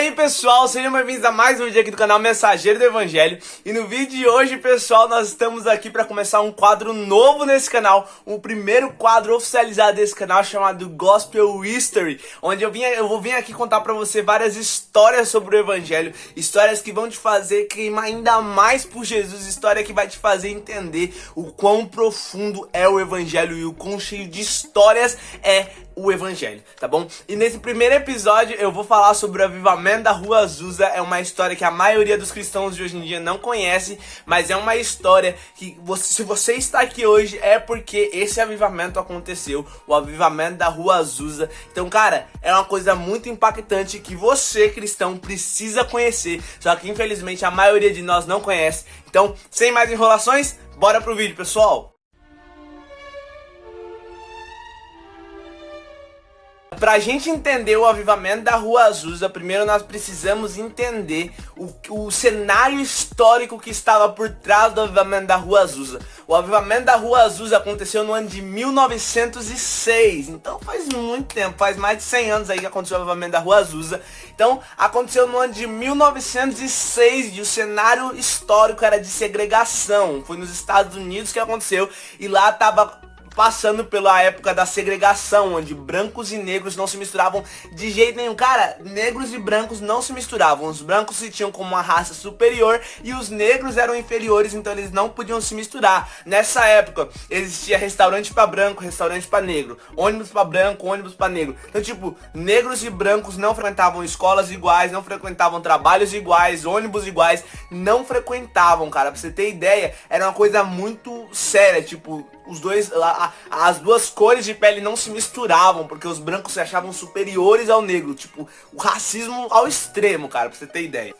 aí pessoal, sejam bem-vindos a mais um vídeo aqui do canal Mensageiro do Evangelho. E no vídeo de hoje, pessoal, nós estamos aqui para começar um quadro novo nesse canal. O primeiro quadro oficializado desse canal, chamado Gospel History, onde eu vou vir aqui contar para você várias histórias sobre o Evangelho. Histórias que vão te fazer queimar ainda mais por Jesus. História que vai te fazer entender o quão profundo é o Evangelho e o quão cheio de histórias é o Evangelho, tá bom? E nesse primeiro episódio eu vou falar sobre o avivamento da Rua Azusa. É uma história que a maioria dos cristãos de hoje em dia não conhece, mas é uma história que se você está aqui hoje é porque esse avivamento aconteceu, o avivamento da Rua Azusa. Então, cara, é uma coisa muito impactante que você, cristão, precisa conhecer, só que infelizmente a maioria de nós não conhece. Então, sem mais enrolações, bora pro vídeo, pessoal! Pra gente entender o avivamento da Rua Azusa, primeiro nós precisamos entender o cenário histórico que estava por trás do avivamento da Rua Azusa. O avivamento da Rua Azusa aconteceu no ano de 1906, então faz muito tempo, faz mais de 100 anos aí que aconteceu o avivamento da Rua Azusa. Então aconteceu no ano de 1906 e o cenário histórico era de segregação. Foi nos Estados Unidos que aconteceu e lá tava passando pela época da segregação, onde brancos e negros não se misturavam de jeito nenhum. Cara, negros e brancos não se misturavam. Os brancos se tinham como uma raça superior e os negros eram inferiores, então eles não podiam se misturar. Nessa época, existia restaurante pra branco, restaurante pra negro, ônibus pra branco, ônibus pra negro. Então, tipo, negros e brancos não frequentavam escolas iguais, não frequentavam trabalhos iguais, ônibus iguais, não frequentavam, cara. Pra você ter ideia, era uma coisa muito séria, tipo, os dois, as duas cores de pele não se misturavam, porque os brancos se achavam superiores ao negro. Tipo, o racismo ao extremo, cara, pra você ter ideia.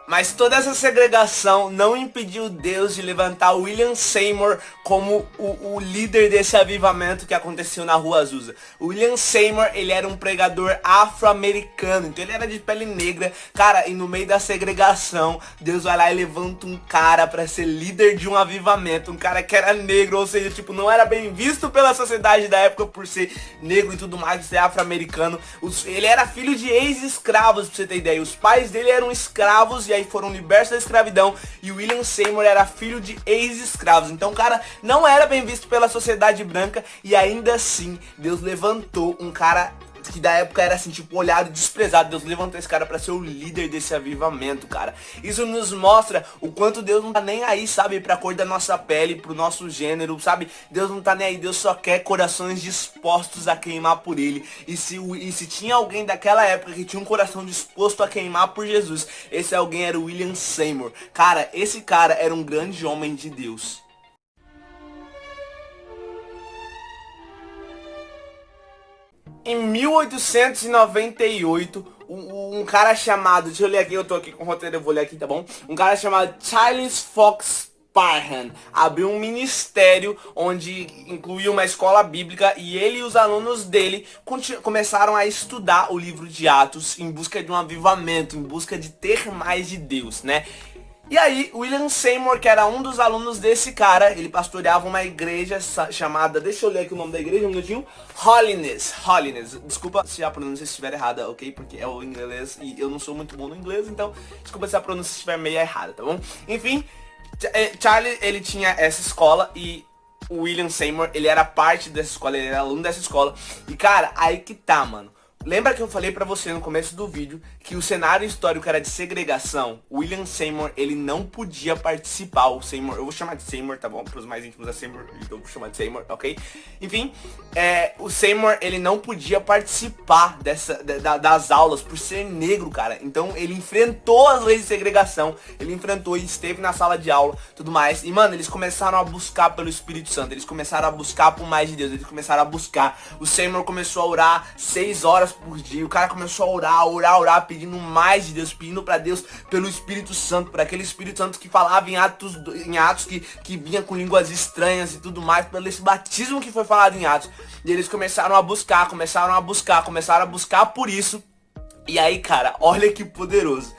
Mas toda essa segregação não impediu Deus de levantar William Seymour como o líder desse avivamento que aconteceu na Rua Azusa. O William Seymour, ele era um pregador afro-americano, então ele era de pele negra, cara, e no meio da segregação, Deus vai lá e levanta um cara pra ser líder de um avivamento, um cara que era negro, ou seja, tipo, não era bem visto pela sociedade da época por ser negro e tudo mais, por ser afro-americano. Ele era filho de ex-escravos, pra você ter ideia, os pais dele eram escravos e aí foram libertos da escravidão, e o William Seymour era filho de ex-escravos. Então o cara não era bem visto pela sociedade branca, e ainda assim Deus levantou um cara que da época era assim, tipo, olhado, desprezado. Deus levantou esse cara pra ser o líder desse avivamento, cara. Isso nos mostra o quanto Deus não tá nem aí, sabe, pra cor da nossa pele, pro nosso gênero, sabe? Deus não tá nem aí, Deus só quer corações dispostos a queimar por ele. E se tinha alguém daquela época que tinha um coração disposto a queimar por Jesus, esse alguém era o William Seymour. Cara, esse cara era um grande homem de Deus. Em 1898, um cara chamado, deixa eu ler aqui, eu tô aqui com o roteiro, eu vou ler aqui, tá bom? Um cara chamado Charles Fox Parham abriu um ministério onde incluía uma escola bíblica, e ele e os alunos dele começaram a estudar o livro de Atos em busca de um avivamento, em busca de ter mais de Deus, né? E aí, William Seymour, que era um dos alunos desse cara, ele pastoreava uma igreja chamada, deixa eu ler aqui o nome da igreja, um minutinho, Holiness. Desculpa se a pronúncia estiver errada, ok? Porque é o inglês e eu não sou muito bom no inglês, então desculpa se a pronúncia estiver meio errada, tá bom? Enfim, Charlie, ele tinha essa escola e o William Seymour, ele era parte dessa escola, ele era aluno dessa escola. E cara, aí que tá, mano. Lembra que eu falei pra você no começo do vídeo que o cenário histórico era de segregação? O William Seymour, ele não podia participar. O Seymour, eu vou chamar de Seymour, tá bom? Para os mais íntimos da Seymour, então eu vou chamar de Seymour, ok? Enfim, o Seymour, ele não podia participar das aulas por ser negro, cara. Então ele enfrentou as leis de segregação, ele enfrentou e esteve na sala de aula, tudo mais. E mano, eles começaram a buscar pelo Espírito Santo, eles começaram a buscar por mais de Deus, eles começaram a buscar. O Seymour começou a orar 6 horas por dia, o cara começou a orar, pedindo mais de Deus, pedindo pra Deus pelo Espírito Santo, por aquele Espírito Santo que falava em Atos que vinha com línguas estranhas e tudo mais, pelo esse batismo que foi falado em Atos. E eles começaram a buscar por isso. E aí, cara, olha que poderoso.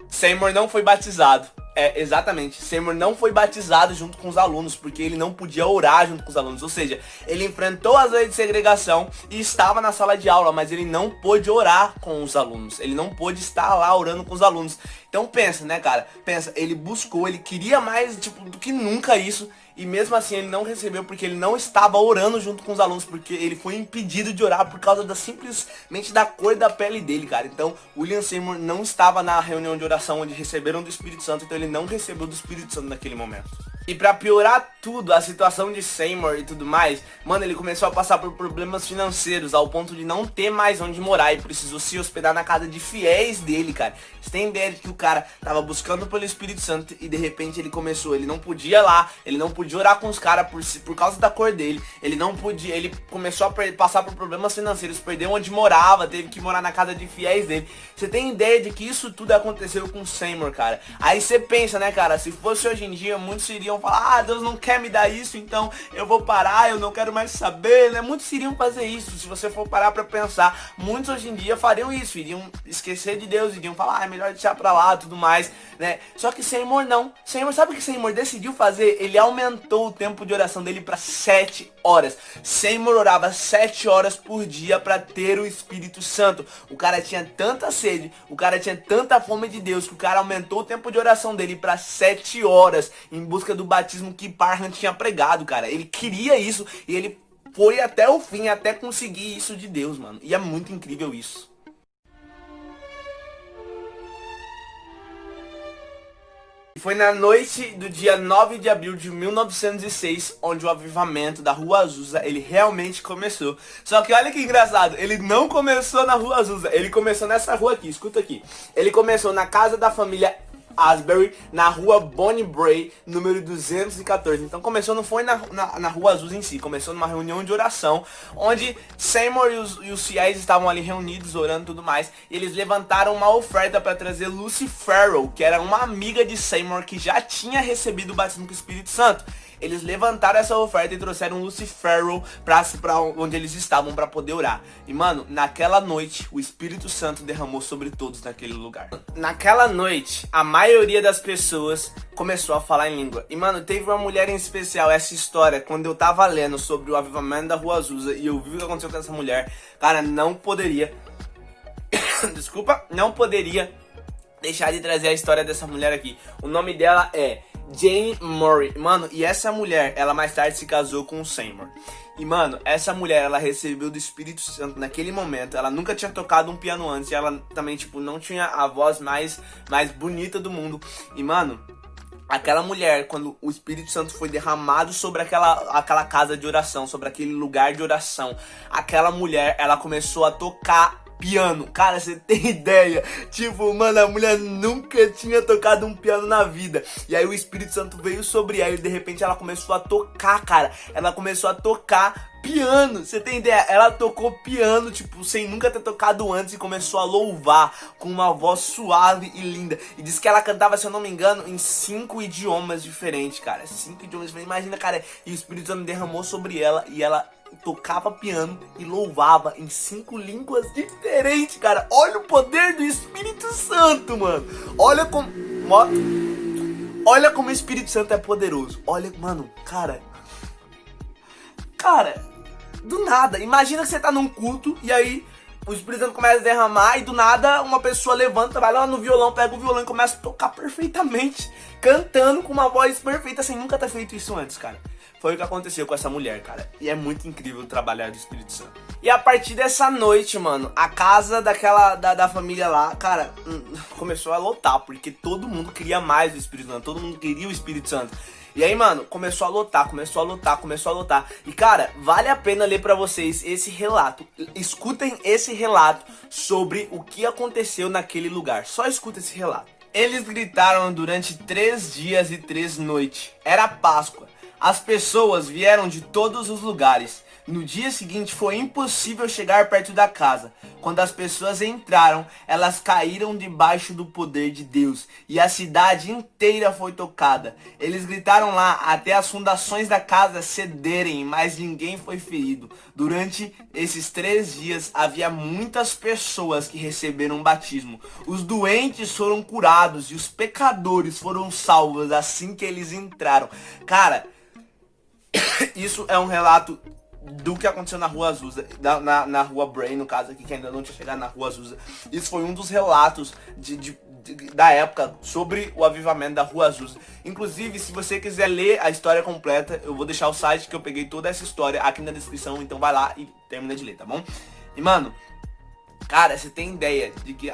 Seymour não foi batizado. Exatamente. Seymour não foi batizado junto com os alunos, porque ele não podia orar junto com os alunos. Ou seja, ele enfrentou as leis de segregação e estava na sala de aula, mas ele não pôde orar com os alunos. Ele não pôde estar lá orando com os alunos. Então pensa, né, cara? Pensa, ele buscou, ele queria mais, tipo, do que nunca isso. E mesmo assim ele não recebeu porque ele não estava orando junto com os alunos, porque ele foi impedido de orar por causa simplesmente da cor da pele dele, cara. Então William Seymour não estava na reunião de oração onde receberam do Espírito Santo, então ele não recebeu do Espírito Santo naquele momento. E pra piorar tudo, a situação de Seymour e tudo mais, mano, ele começou a passar por problemas financeiros, ao ponto de não ter mais onde morar e precisou se hospedar na casa de fiéis dele, cara. Você tem ideia de que o cara tava buscando pelo Espírito Santo e de repente ele não podia lá, ele não podia orar com os caras por causa da cor dele, ele não podia, ele começou a passar por problemas financeiros, perdeu onde morava, teve que morar na casa de fiéis dele. Você tem ideia de que isso tudo aconteceu com Seymour, cara? Aí você pensa, né, cara, se fosse hoje em dia, muitos iriam falar, Deus não quer me dar isso, então eu vou parar, eu não quero mais saber, né? Muitos iriam fazer isso, se você for parar pra pensar. Muitos hoje em dia fariam isso, iriam esquecer de Deus, iriam falar, é melhor deixar pra lá, tudo mais, né? Só que Seymour não. Seymour, sabe o que Seymour decidiu fazer? Ele aumentou o tempo de oração dele pra 7 horas. Seymour orava 7 horas por dia pra ter o Espírito Santo. O cara tinha tanta sede, o cara tinha tanta fome de Deus, que o cara aumentou o tempo de oração dele pra 7 horas, em busca do batismo que Parham tinha pregado, cara. Ele queria isso e ele foi até o fim, até conseguir isso de Deus, mano. E é muito incrível isso. Foi na noite do dia 9 de abril de 1906, onde o avivamento da Rua Azusa, ele realmente começou. Só que olha que engraçado, ele não começou na Rua Azusa, ele começou nessa rua aqui, escuta aqui. Ele começou na casa da família Asbury, na rua Bonnie Bray, número 214. Então começou, não foi na Rua Azusa em si, começou numa reunião de oração, onde Seymour e os fiéis estavam ali reunidos, orando e tudo mais. E eles levantaram uma oferta para trazer Lucy Farrell, que era uma amiga de Seymour, que já tinha recebido o batismo com o Espírito Santo. Eles levantaram essa oferta e trouxeram Lucy Farrell pra onde eles estavam pra poder orar. E mano, naquela noite o Espírito Santo derramou sobre todos naquele lugar. Naquela noite, a maioria das pessoas começou a falar em língua. E mano, teve uma mulher em especial, essa história, quando eu tava lendo sobre o avivamento da Rua Azusa e eu vi o que aconteceu com essa mulher, cara, não poderia desculpa, não poderia deixar de trazer a história dessa mulher aqui. O nome dela é Jane Murray, mano, e essa mulher, ela mais tarde se casou com o Seymour. E mano, essa mulher, ela recebeu do Espírito Santo naquele momento. Ela nunca tinha tocado um piano antes, e ela também, tipo, não tinha a voz mais bonita do mundo. E mano, aquela mulher, quando o Espírito Santo foi derramado sobre aquela casa de oração, sobre aquele lugar de oração, aquela mulher, ela começou a tocar piano. Cara, você tem ideia? Tipo, mano, a mulher nunca tinha tocado um piano na vida. E aí o Espírito Santo veio sobre ela e de repente ela começou a tocar, cara. Ela começou a tocar piano. Você tem ideia? Ela tocou piano, tipo, sem nunca ter tocado antes e começou a louvar com uma voz suave e linda. E disse que ela cantava, se eu não me engano, em 5 idiomas diferentes, cara. 5 idiomas diferentes. Imagina, cara, e o Espírito Santo derramou sobre ela e ela tocava piano e louvava em 5 línguas diferentes, cara. Olha o poder do Espírito Santo, mano. Olha como o Espírito Santo é poderoso. Olha, mano, cara, do nada, imagina que você tá num culto e aí o Espírito Santo começa a derramar e do nada uma pessoa levanta, vai lá no violão, pega o violão e começa a tocar perfeitamente, cantando com uma voz perfeita sem nunca ter feito isso antes, cara. Foi o que aconteceu com essa mulher, cara. E é muito incrível o trabalhar do Espírito Santo. E a partir dessa noite, mano, a casa da família lá, cara, começou a lotar, porque todo mundo queria mais do Espírito Santo, todo mundo queria o Espírito Santo. E aí, mano, começou a lotar. E, cara, vale a pena ler pra vocês esse relato. Escutem esse relato sobre o que aconteceu naquele lugar. Só escuta esse relato. Eles gritaram durante 3 dias e 3 noites. Era Páscoa. As pessoas vieram de todos os lugares. No dia seguinte foi impossível chegar perto da casa. Quando as pessoas entraram, elas caíram debaixo do poder de Deus e a cidade inteira foi tocada. Eles gritaram lá até as fundações da casa cederem, mas ninguém foi ferido. Durante esses 3 dias havia muitas pessoas que receberam batismo. Os doentes foram curados e os pecadores foram salvos assim que eles entraram. Cara, isso é um relato do que aconteceu na Rua Azusa, na Rua Brain, no caso aqui, que ainda não tinha chegado na Rua Azusa. Isso foi um dos relatos da época sobre o avivamento da Rua Azusa. Inclusive, se você quiser ler a história completa, eu vou deixar o site que eu peguei toda essa história aqui na descrição, então vai lá e termina de ler, tá bom? E mano, cara, você tem ideia de que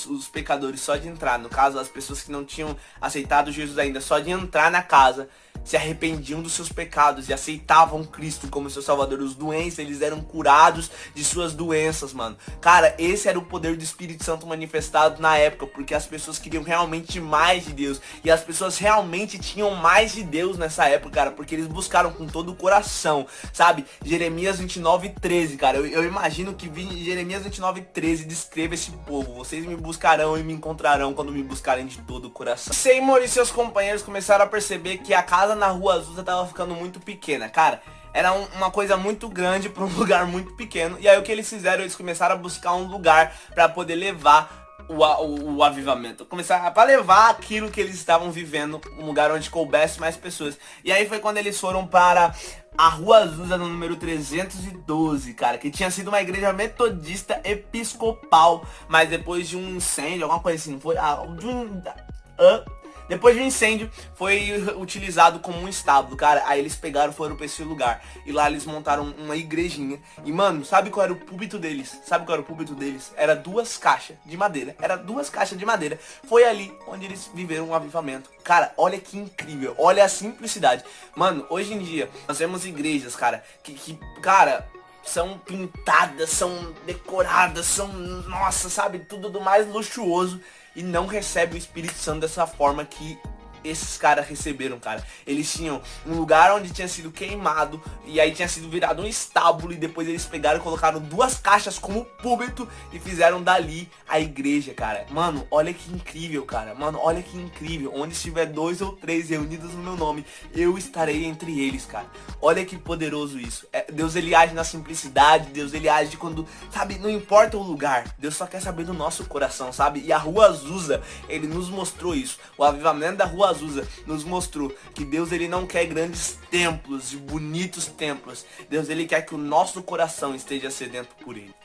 os pecadores só de entrar, no caso, as pessoas que não tinham aceitado Jesus ainda, só de entrar na casa, se arrependiam dos seus pecados e aceitavam Cristo como seu salvador. Os doentes, eles eram curados de suas doenças, mano. Cara, esse era o poder do Espírito Santo manifestado na época, porque as pessoas queriam realmente mais de Deus. E as pessoas realmente tinham mais de Deus nessa época, cara, porque eles buscaram com todo o coração, sabe? Jeremias 29:13, cara. Eu imagino que Jeremias 29:13 descreva esse povo. Vocês me buscarão e me encontrarão quando me buscarem de todo o coração. Seymour e seus companheiros começaram a perceber que a casa na Rua Azusa tava ficando muito pequena, cara. Era uma coisa muito grande para um lugar muito pequeno. E aí o que eles fizeram? Eles começaram a buscar um lugar para poder levar o avivamento. Começaram para levar aquilo que eles estavam vivendo, um lugar onde coubesse mais pessoas. E aí foi quando eles foram para a Rua Azusa no número 312, cara, que tinha sido uma igreja metodista episcopal, mas depois de um incêndio, alguma coisa assim, foi depois de um incêndio, foi utilizado como um estábulo, cara. Aí eles pegaram, foram pra esse lugar. E lá eles montaram uma igrejinha. E, mano, sabe qual era o púlpito deles? Sabe qual era o púlpito deles? Era 2 caixas de madeira. Era 2 caixas de madeira. Foi ali onde eles viveram um avivamento. Cara, olha que incrível. Olha a simplicidade. Mano, hoje em dia, nós temos igrejas, cara, cara, são pintadas, são decoradas, são, nossa, sabe, tudo do mais luxuoso. E não recebe o Espírito Santo dessa forma que esses caras receberam, cara. Eles tinham um lugar onde tinha sido queimado e aí tinha sido virado um estábulo. E depois eles pegaram e colocaram 2 caixas como púlpito e fizeram dali a igreja, cara. Mano, olha que incrível, cara. Mano, olha que incrível. Onde estiver 2 ou 3 reunidos no meu nome, eu estarei entre eles, cara. Olha que poderoso isso. Deus, ele age na simplicidade. Deus, ele age quando, sabe, não importa o lugar. Deus só quer saber do nosso coração, sabe? E a Rua Azusa, ele nos mostrou isso. O avivamento da Rua Azusa nos mostrou que Deus, ele não quer grandes templos e bonitos templos. Deus, ele quer que o nosso coração esteja sedento por ele.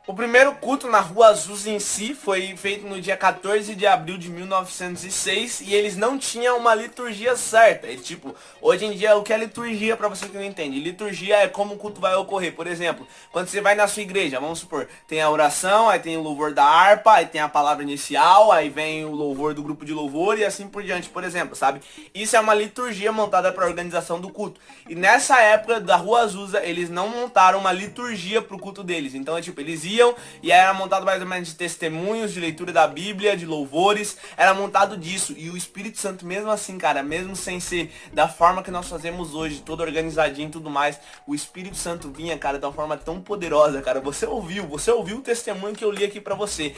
O primeiro culto na Rua Azusa em si foi feito no dia 14 de abril de 1906 e eles não tinham uma liturgia certa. E, tipo, hoje em dia, o que é liturgia, pra você que não entende? Liturgia é como o culto vai ocorrer. Por exemplo, quando você vai na sua igreja, vamos supor, tem a oração, aí tem o louvor da harpa, aí tem a palavra inicial, aí vem o louvor do grupo de louvor e assim por diante, por exemplo, sabe? Isso é uma liturgia montada para a organização do culto. E nessa época da Rua Azusa, eles não montaram uma liturgia pro culto deles. Então, tipo, eles iam e era montado mais ou menos de testemunhos, de leitura da Bíblia, de louvores, era montado disso. E o Espírito Santo, mesmo assim, cara, mesmo sem ser da forma que nós fazemos hoje, todo organizadinho e tudo mais, o Espírito Santo vinha, cara, de uma forma tão poderosa, cara. Você ouviu o testemunho que eu li aqui pra você.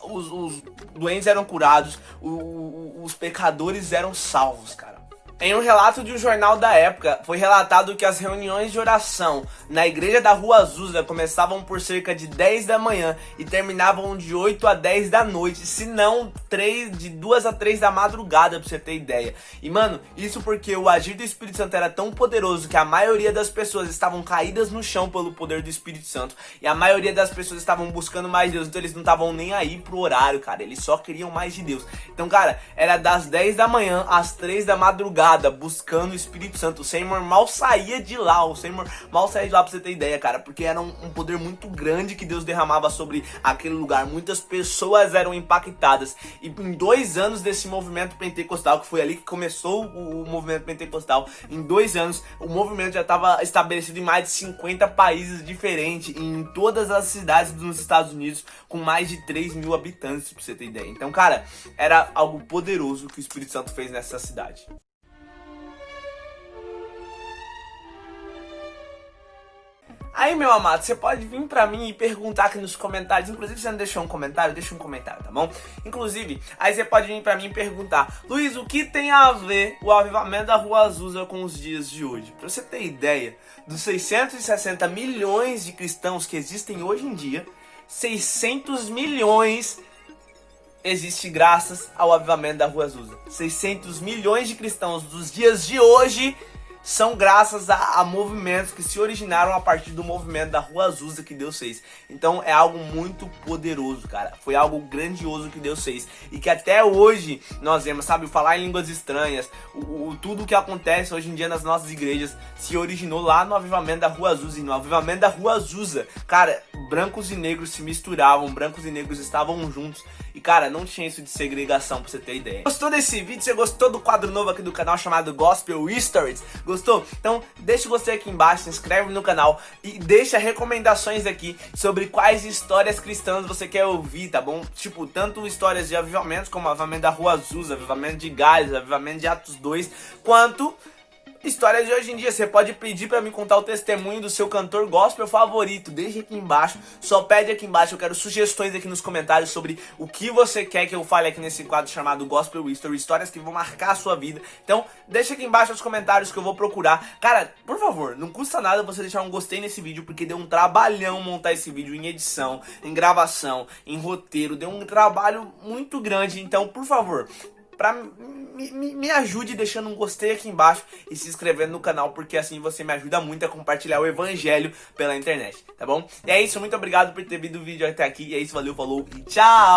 Os doentes eram curados, os pecadores eram salvos, cara. Em um relato de um jornal da época, foi relatado que as reuniões de oração na igreja da Rua Azusa começavam por cerca de 10 da manhã e terminavam de 8 a 10 da noite, se não de 2 a 3 da madrugada, pra você ter ideia. E mano, isso porque o agir do Espírito Santo era tão poderoso que a maioria das pessoas estavam caídas no chão pelo poder do Espírito Santo. E a maioria das pessoas estavam buscando mais Deus, então eles não estavam nem aí pro horário, cara, eles só queriam mais de Deus. Então, cara, era das 10 da manhã às 3 da madrugada, buscando o Espírito Santo. O Seymour mal saía de lá, pra você ter ideia, cara, porque era um poder muito grande que Deus derramava sobre aquele lugar. Muitas pessoas eram impactadas. E em 2 anos desse movimento pentecostal, que foi ali que começou o movimento pentecostal, em 2 anos o movimento já estava estabelecido em mais de 50 países diferentes, em todas as cidades dos Estados Unidos, com mais de 3 mil habitantes, pra você ter ideia. Então, cara, era algo poderoso que o Espírito Santo fez nessa cidade. Aí, meu amado, você pode vir pra mim e perguntar aqui nos comentários. Inclusive, se você não deixou um comentário, deixa um comentário, tá bom? Inclusive, aí você pode vir pra mim e perguntar: Luiz, o que tem a ver o avivamento da Rua Azusa com os dias de hoje? Pra você ter ideia, dos 660 milhões de cristãos que existem hoje em dia, 600 milhões existe graças ao avivamento da Rua Azusa. 600 milhões de cristãos dos dias de hoje são graças a movimentos que se originaram a partir do movimento da Rua Azusa que Deus fez. Então é algo muito poderoso, cara. Foi algo grandioso que Deus fez. E que até hoje nós vemos, sabe, falar em línguas estranhas, tudo que acontece hoje em dia nas nossas igrejas se originou lá no avivamento da Rua Azusa. E no avivamento da Rua Azusa, cara, brancos e negros se misturavam, brancos e negros estavam juntos. E cara, não tinha isso de segregação, pra você ter ideia. Gostou desse vídeo? Você gostou do quadro novo aqui do canal chamado Gospel Stories? Gostou? Então deixa o gostei aqui embaixo, se inscreve no canal e deixa recomendações aqui sobre quais histórias cristãs você quer ouvir, tá bom? Tipo, tanto histórias de avivamentos como o avivamento da Rua Azusa, avivamento de Gales, avivamento de Atos 2, quanto histórias de hoje em dia. Você pode pedir pra mim contar o testemunho do seu cantor gospel favorito. Deixa aqui embaixo, só pede aqui embaixo. Eu quero sugestões aqui nos comentários sobre o que você quer que eu fale aqui nesse quadro chamado Gospel History, histórias que vão marcar a sua vida. Então deixa aqui embaixo nos comentários que eu vou procurar. Cara, por favor, não custa nada você deixar um gostei nesse vídeo, porque deu um trabalhão montar esse vídeo em edição, em gravação, em roteiro. Deu um trabalho muito grande, então por favor, me ajude deixando um gostei aqui embaixo e se inscrevendo no canal, porque assim você me ajuda muito a compartilhar o evangelho pela internet, tá bom? E é isso, muito obrigado por ter visto o vídeo até aqui, e é isso, valeu, falou e tchau!